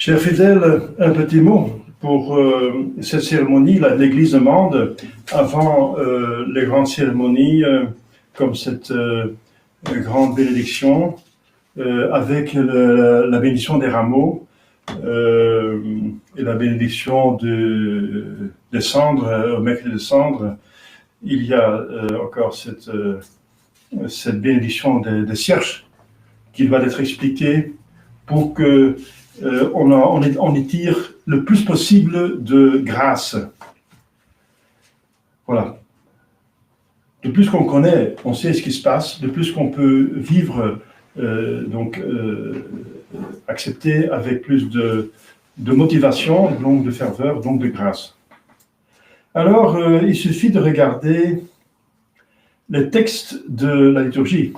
Chers fidèles, un petit mot pour cette cérémonie. L'Église demande, avant les grandes cérémonies, comme cette grande bénédiction, avec la bénédiction des rameaux et la bénédiction des cendres, au mercredi de cendres, il y a encore cette bénédiction des cierges qui doit être expliquée pour que on y tire le plus possible de grâce. Voilà. De plus qu'on connaît, on sait ce qui se passe, de plus qu'on peut vivre, accepter avec plus de motivation, donc de ferveur, donc de grâce. Alors, il suffit de regarder les textes de la liturgie.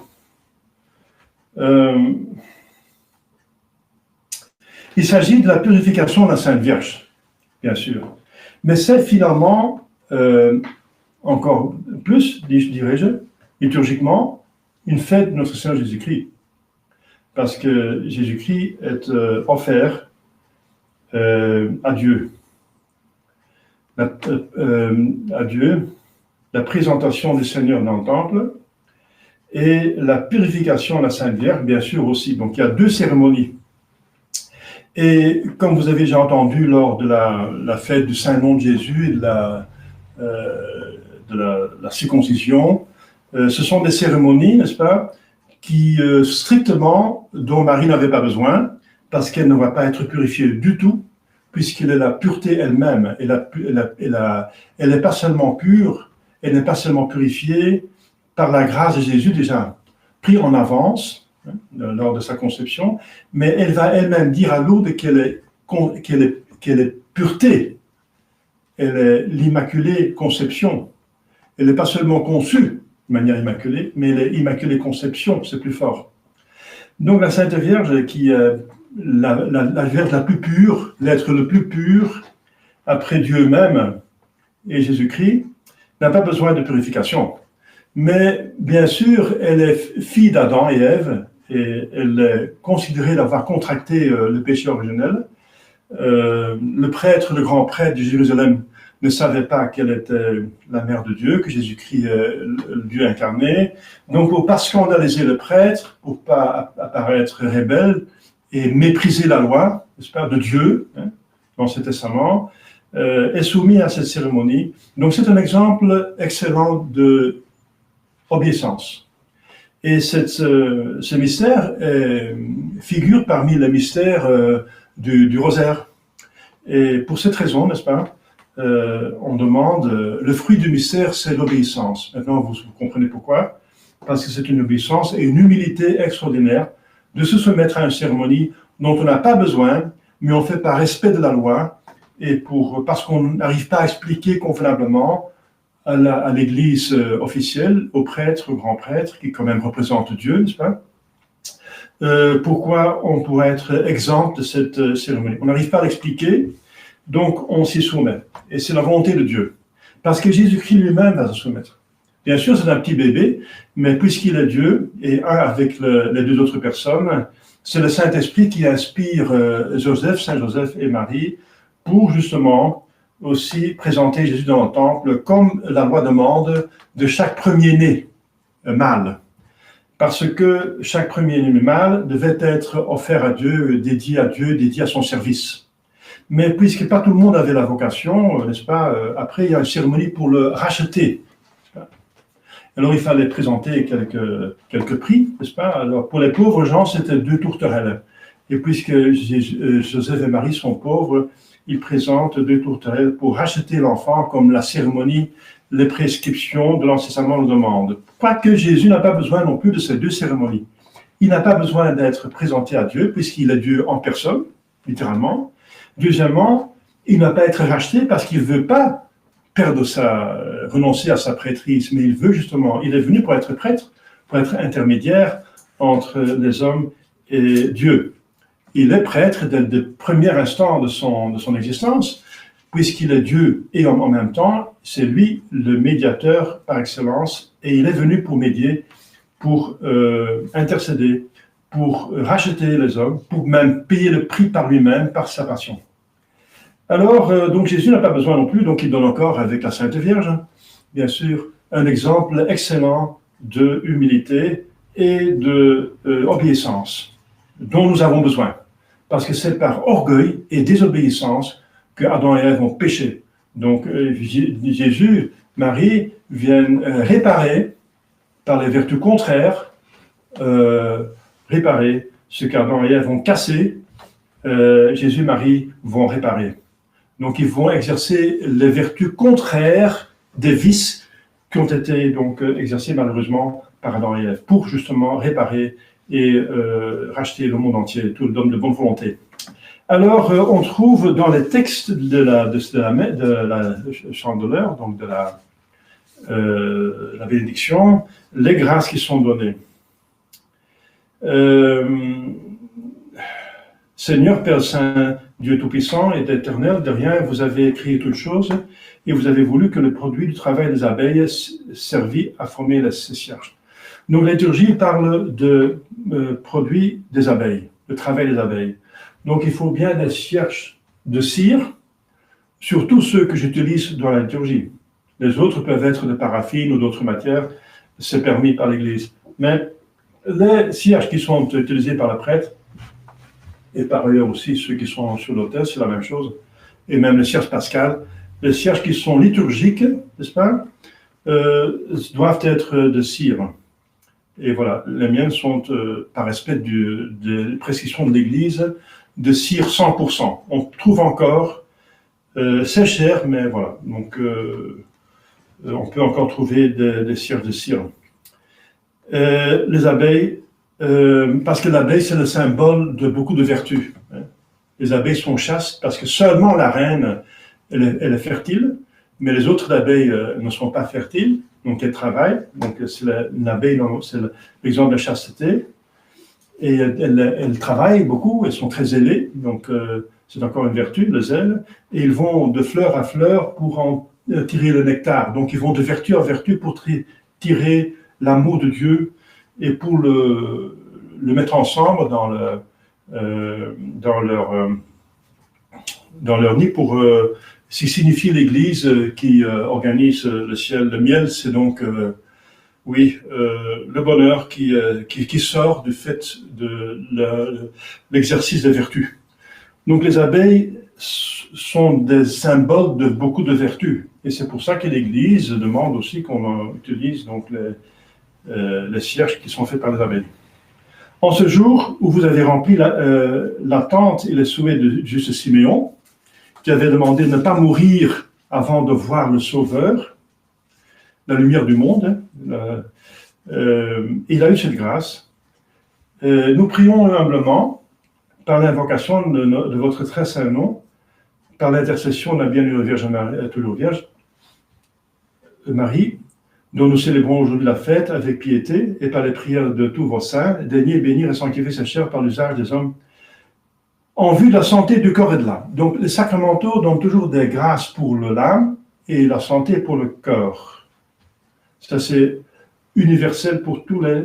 Il s'agit de la purification de la Sainte Vierge, bien sûr. Mais c'est finalement, encore plus, dirais-je, liturgiquement, une fête de notre Seigneur Jésus-Christ. Parce que Jésus-Christ est offert à Dieu. À Dieu, la présentation du Seigneur dans le temple et la purification de la Sainte Vierge, bien sûr aussi. Donc il y a deux cérémonies. Et comme vous avez déjà entendu lors de la fête du Saint-Nom de Jésus et de la circoncision, ce sont des cérémonies, n'est-ce pas, qui strictement, dont Marie n'avait pas besoin, parce qu'elle ne va pas être purifiée du tout, puisqu'elle est la pureté elle-même. Elle n'est pas seulement pure, elle n'est pas seulement purifiée par la grâce de Jésus déjà pris en avance, lors de sa conception, mais elle va elle-même dire à l'autre qu'elle est pureté, elle est l'immaculée conception. Elle n'est pas seulement conçue de manière immaculée, mais elle est immaculée conception, c'est plus fort. Donc la Sainte Vierge, qui est la Vierge la plus pure, l'être le plus pur, après Dieu même et Jésus-Christ, n'a pas besoin de purification. Mais bien sûr, elle est fille d'Adam et Ève, et elle est considérée d'avoir contracté le péché originel. Le prêtre, le grand prêtre de Jérusalem, ne savait pas qu'elle était la mère de Dieu, que Jésus-Christ est Dieu incarné. Donc, pour ne pas scandaliser le prêtre, pour ne pas apparaître rebelle et mépriser la loi, n'est-ce pas, de Dieu, dans ce testament, est soumis à cette cérémonie. Donc, c'est un exemple excellent d'obéissance. Et ce mystère figure parmi les mystères du rosaire. Et pour cette raison, n'est-ce pas, on demande, le fruit du mystère, c'est l'obéissance. Maintenant, vous comprenez pourquoi. Parce que c'est une obéissance et une humilité extraordinaire de se soumettre à une cérémonie dont on n'a pas besoin, mais on fait par respect de la loi et parce qu'on n'arrive pas à expliquer convenablement à l'Église officielle, au prêtre, au grand prêtre, qui quand même représente Dieu, n'est-ce pas? Pourquoi on pourrait être exempt de cette cérémonie? On n'arrive pas à l'expliquer, donc on s'y soumet. Et c'est la volonté de Dieu. Parce que Jésus-Christ lui-même va se soumettre. Bien sûr, c'est un petit bébé, mais puisqu'il est Dieu, et un avec les deux autres personnes, c'est le Saint-Esprit qui inspire Saint Joseph et Marie pour justement aussi présenter Jésus dans le temple comme la loi demande de chaque premier-né mâle. Parce que chaque premier-né mâle devait être offert à Dieu, dédié à son service. Mais puisque pas tout le monde avait la vocation, n'est-ce pas, après il y a une cérémonie pour le racheter. Alors il fallait présenter quelques prix, n'est-ce pas? Alors pour les pauvres gens, c'était 2 tourterelles. Et puisque Joseph et Marie sont pauvres, ils présentent 2 tourterelles pour racheter l'enfant comme la cérémonie, les prescriptions de l'Ancien Testament le demandent. Quoique Jésus n'a pas besoin non plus de ces 2 cérémonies. Il n'a pas besoin d'être présenté à Dieu, puisqu'il est Dieu en personne, littéralement. Deuxièmement, il ne va pas être racheté parce qu'il ne veut pas renoncer à sa prêtrise, mais il est venu pour être prêtre, pour être intermédiaire entre les hommes et Dieu. Il est prêtre dès le premier instant de son existence, puisqu'il est Dieu et en même temps, c'est lui le médiateur par excellence, et il est venu pour médier, pour intercéder, pour racheter les hommes, pour même payer le prix par lui-même, par sa passion. Alors, donc Jésus n'a pas besoin non plus, donc il donne encore avec la Sainte Vierge, bien sûr, un exemple excellent de humilité et de obéissance dont nous avons besoin. Parce que c'est par orgueil et désobéissance que Adam et Ève ont péché. Donc Jésus, Marie viennent réparer par les vertus contraires, réparer ce qu'Adam et Ève ont cassé. Jésus et Marie vont réparer. Donc ils vont exercer les vertus contraires des vices qui ont été donc exercés malheureusement par Adam et Ève pour justement réparer et racheter le monde entier, tout l'homme de bonne volonté. Alors, on trouve dans les textes de la chandeleur, donc de la bénédiction, les grâces qui sont données. Seigneur, Père Saint, Dieu Tout-Puissant et éternel, de rien vous avez créé toutes choses et vous avez voulu que le produit du travail des abeilles servît à former les cierges. Donc, la liturgie parle de produit des abeilles, le travail des abeilles. Donc, il faut bien des cierges de cire, surtout ceux que j'utilise dans la liturgie. Les autres peuvent être de paraffine ou d'autres matières, c'est permis par l'Église. Mais les cierges qui sont utilisés par le prêtre, et par ailleurs aussi ceux qui sont sur l'autel, c'est la même chose, et même les cierges pascales, les cierges qui sont liturgiques, n'est-ce pas, doivent être de cire. Et voilà, les miennes sont, par respect des prescriptions de l'Église, de cire 100%. On trouve encore, c'est cher, mais voilà, donc on peut encore trouver des cierges de cire. Les abeilles, parce que l'abeille, c'est le symbole de beaucoup de vertus. Hein. Les abeilles sont chastes parce que seulement la reine, elle est fertile, mais les autres abeilles ne sont pas fertiles, donc elles travaillent. Donc c'est l'abeille, c'est l'exemple de la chasteté. Et elles travaillent beaucoup, elles sont très zélées, donc c'est encore une vertu, le zèle. Et ils vont de fleur à fleur pour en tirer le nectar. Donc ils vont de vertu en vertu pour tirer l'amour de Dieu et pour le mettre ensemble dans leur nid pour ce qui signifie l'Église qui organise le ciel. Le miel, c'est donc le bonheur qui sort du fait de l'exercice des vertus. Donc les abeilles sont des symboles de beaucoup de vertus. Et c'est pour ça que l'Église demande aussi qu'on utilise donc les cierges qui sont faits par les abeilles. En ce jour où vous avez rempli l'attente et les souhaits de juste Siméon, qui avait demandé de ne pas mourir avant de voir le Sauveur, la lumière du monde, il a eu cette grâce. Nous prions humblement, par l'invocation de votre très saint nom, par l'intercession de la bienheureuse Vierge Marie, toujours Vierge, Marie, dont nous célébrons aujourd'hui la fête avec piété, et par les prières de tous vos saints, daignez bénir et sanctifier cette chair par l'usage des hommes, en vue de la santé du corps et de l'âme. Donc les sacramentaux donnent toujours des grâces pour l'âme et la santé pour le corps. Ça c'est universel pour tous les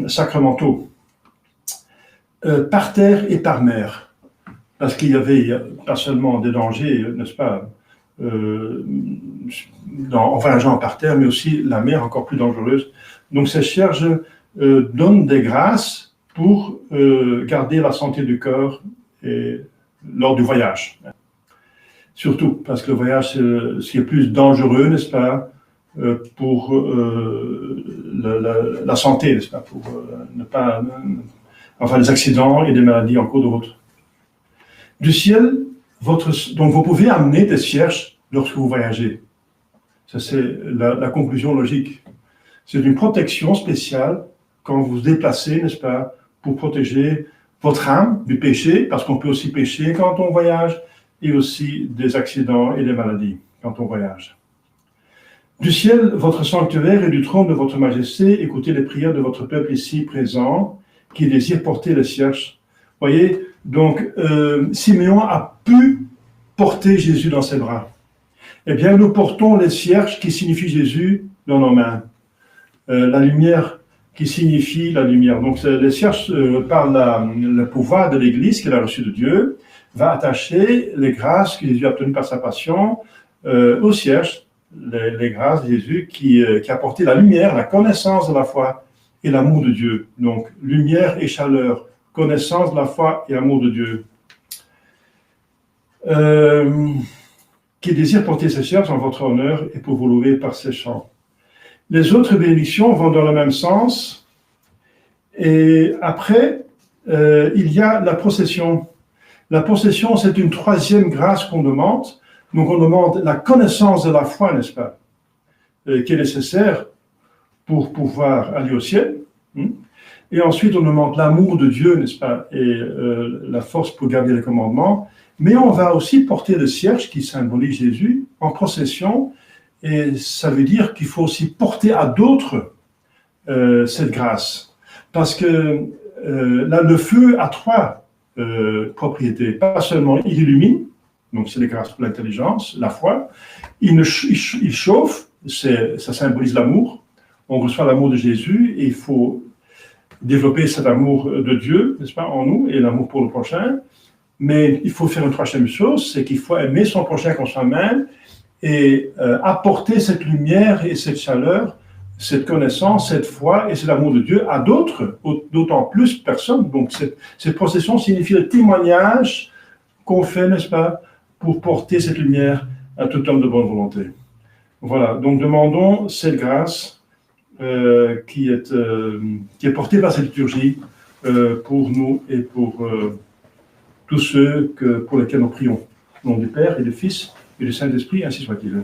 sacramentaux. Par terre et par mer, parce qu'il y avait pas seulement des dangers, n'est-ce pas, en voyageant par terre, mais aussi la mer encore plus dangereuse. Donc ces cierges donnent des grâces pour garder la santé du corps lors du voyage. Surtout parce que le voyage, c'est ce qui est plus dangereux, n'est-ce pas, pour la santé, n'est-ce pas, pour ne pas... enfin, les accidents et des maladies en cours de route. Du ciel, donc vous pouvez amener des cierges lorsque vous voyagez. Ça, c'est la conclusion logique. C'est une protection spéciale quand vous vous déplacez, n'est-ce pas, pour protéger votre âme du péché, parce qu'on peut aussi pécher quand on voyage, et aussi des accidents et des maladies quand on voyage. Du ciel, votre sanctuaire et du trône de votre majesté, écoutez les prières de votre peuple ici présent, qui désire porter les cierges. Voyez, donc Siméon a pu porter Jésus dans ses bras. Eh bien, nous portons les cierges qui signifient Jésus dans nos mains. La lumière qui signifie la lumière. Donc le cierge, par le pouvoir de l'Église qu'elle a reçu de Dieu, va attacher les grâces que Jésus a obtenues par sa passion au cierge, les grâces de Jésus qui a apporté la lumière, la connaissance de la foi et l'amour de Dieu. Donc lumière et chaleur, connaissance de la foi et amour de Dieu. Qui désire porter ces cierges en votre honneur et pour vous louer par ces chants. Les autres bénédictions vont dans le même sens. Et après, il y a la procession. La procession, c'est une troisième grâce qu'on demande. Donc, on demande la connaissance de la foi, n'est-ce pas, qui est nécessaire pour pouvoir aller au ciel. Et ensuite, on demande l'amour de Dieu, n'est-ce pas, et la force pour garder les commandements. Mais on va aussi porter le cierge qui symbolise Jésus en procession. Et ça veut dire qu'il faut aussi porter à d'autres cette grâce. Parce que là, le feu a trois propriétés. Pas seulement il illumine, donc c'est les grâces pour l'intelligence, la foi. Il chauffe, ça symbolise l'amour. On reçoit l'amour de Jésus et il faut développer cet amour de Dieu, n'est-ce pas, en nous, et l'amour pour le prochain. Mais il faut faire une troisième chose, c'est qu'il faut aimer son prochain comme soi-même et apporter cette lumière et cette chaleur, cette connaissance, cette foi et cet amour de Dieu à d'autres, d'autant plus personnes. Donc cette procession signifie le témoignage qu'on fait, n'est-ce pas, pour porter cette lumière à tout homme de bonne volonté. Voilà, donc demandons cette grâce qui est portée par cette liturgie pour nous et pour tous ceux pour lesquels nous prions. Au nom du Père et du Fils et du Saint-Esprit, ainsi soit-il.